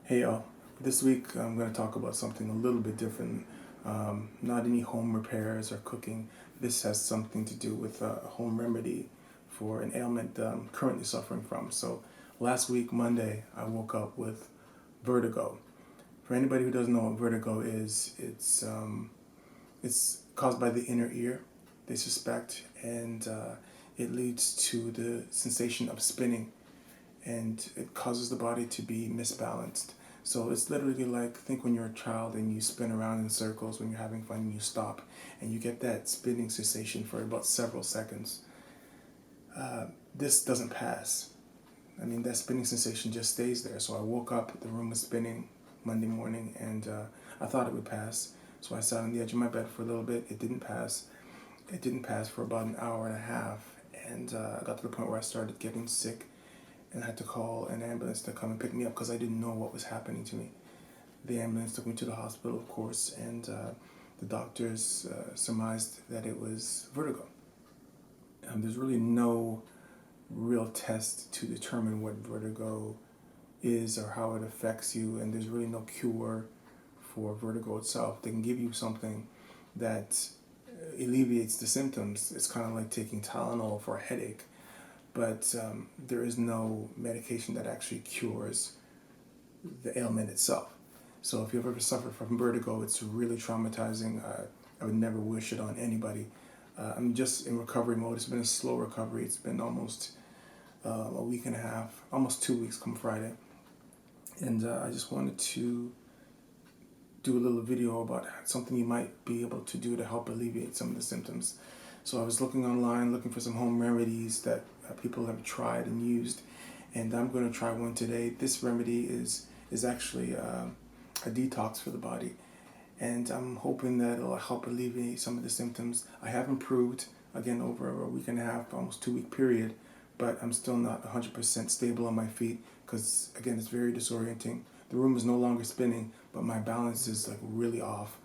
Hey y'all, this week I'm going to talk about something a little bit different. Not any home repairs or cooking. This has something to do with a home remedy for an ailment that I'm currently suffering from. So last week, Monday, I woke up with vertigo. For anybody who doesn't know what vertigo is, it's caused by the inner ear, they suspect, and it leads to the sensation of spinning, and it causes the body to be misbalanced. So it's literally like, think when you're a child and you spin around in circles when you're having fun and you stop and you get that spinning sensation for about several seconds. This doesn't pass. I mean, that spinning sensation just stays there. So I woke up, the room was spinning Monday morning, and I thought it would pass. So I sat on the edge of my bed for a little bit. It didn't pass. It didn't pass for about an hour and a half. And I got to the point where I started getting sick and I had to call an ambulance to come and pick me up because I didn't know what was happening to me. The ambulance took me to the hospital, of course, and the doctors surmised that it was vertigo. There's really no real test to determine what vertigo is or how it affects you, and there's really no cure for vertigo itself. They can give you something that alleviates the symptoms. It's kind of like taking Tylenol for a headache, but there is no medication that actually cures the ailment itself. So if you've ever suffered from vertigo, it's really traumatizing. I would never wish it on anybody. I'm just in recovery mode. It's been a slow recovery. It's been almost a week and a half, almost 2 weeks come Friday. And I just wanted to do a little video about something you might be able to do to help alleviate some of the symptoms. So I was looking online, looking for some home remedies that people have tried and used, and I'm going to try one today. This remedy is actually a detox for the body, and I'm hoping that it'll help alleviate some of the symptoms. I have improved again over a week and a half, almost 2 week period, but I'm still not 100% stable on my feet because again it's very disorienting. The room is no longer spinning, but my balance is like really off.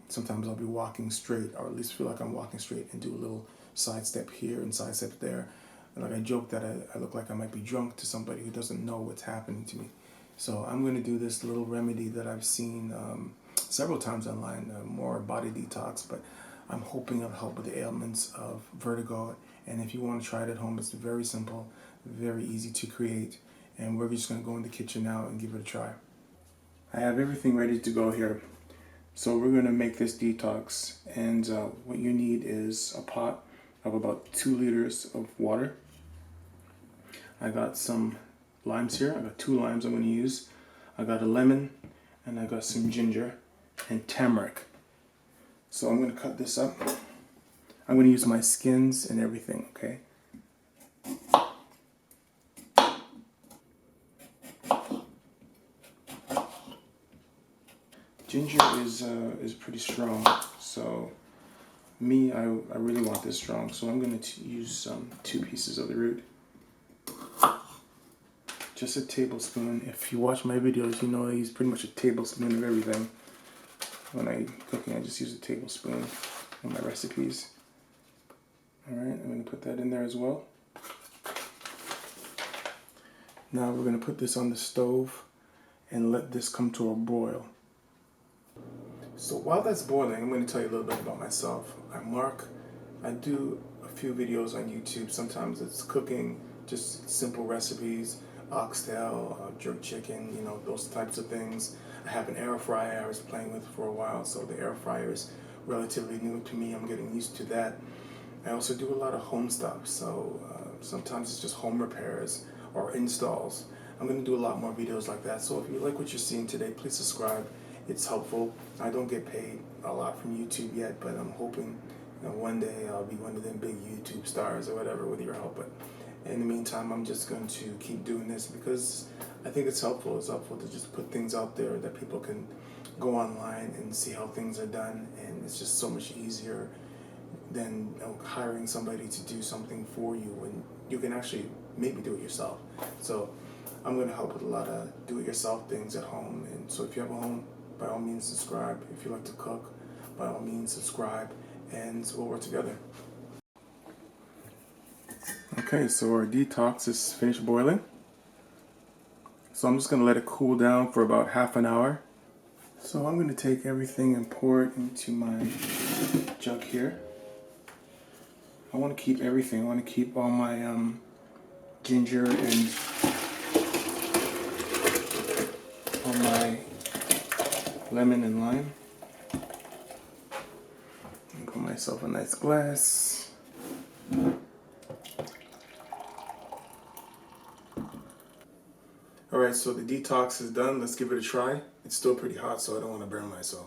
Sometimes I'll be walking straight, or at least feel like I'm walking straight, and do a little sidestep here and sidestep there. And like I joke that I look like I might be drunk to somebody who doesn't know what's happening to me. So I'm going to do this little remedy that I've seen several times online, more body detox, but I'm hoping it'll help with the ailments of vertigo. And if you want to try it at home, it's very simple, very easy to create. And we're just going to go in the kitchen now and give it a try. I have everything ready to go here. So we're going to make this detox, and what you need is a pot of about 2 liters of water. I got some limes here. I got 2 limes I'm going to use. I got a lemon, and I got some ginger and turmeric. So I'm going to cut this up. I'm going to use my skins and everything, okay? Ginger is pretty strong, so I really want this strong, so I'm going to use 2 pieces of the root. Just a tablespoon. If you watch my videos, you know I use pretty much a tablespoon of everything. When I'm cooking, I just use a tablespoon in my recipes. Alright, I'm going to put that in there as well. Now we're going to put this on the stove and let this come to a boil. So while that's boiling, I'm going to tell you a little bit about myself. I'm Mark. I do a few videos on YouTube. Sometimes it's cooking, just simple recipes, oxtail, jerk chicken, those types of things. I have an air fryer I was playing with for a while, so the air fryer is relatively new to me. I'm getting used to that. I also do a lot of home stuff, so sometimes it's just home repairs or installs. I'm going to do a lot more videos like that, so if you like what you're seeing today, please subscribe. It's helpful. I don't get paid a lot from YouTube yet, but I'm hoping one day I'll be one of them big YouTube stars or whatever with your help. But in the meantime, I'm just going to keep doing this because I think it's helpful. It's helpful to just put things out there that people can go online and see how things are done, and it's just so much easier than hiring somebody to do something for you when you can actually maybe do it yourself. So I'm going to help with a lot of do-it-yourself things at home, and so if you have a home, by all means subscribe. If you like to cook, by all means subscribe, and we'll work together. Okay, so our detox is finished boiling. So So I'm just going to let it cool down for about half an hour. So I'm going to take everything and pour it into my jug here. I want to keep everything. I want to keep all my ginger and all my lemon and lime. And put myself a nice glass. Alright, so the detox is done. Let's give it a try. It's still pretty hot, so I don't want to burn myself.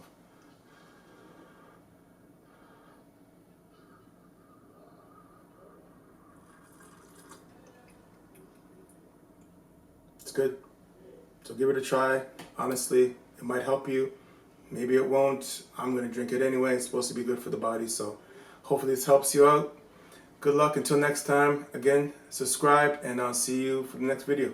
It's good. So give it a try. Honestly, it might help you. Maybe it won't. I'm going to drink it anyway. It's supposed to be good for the body, so hopefully this helps you out. Good luck until next time. Again, subscribe, and I'll see you for the next video.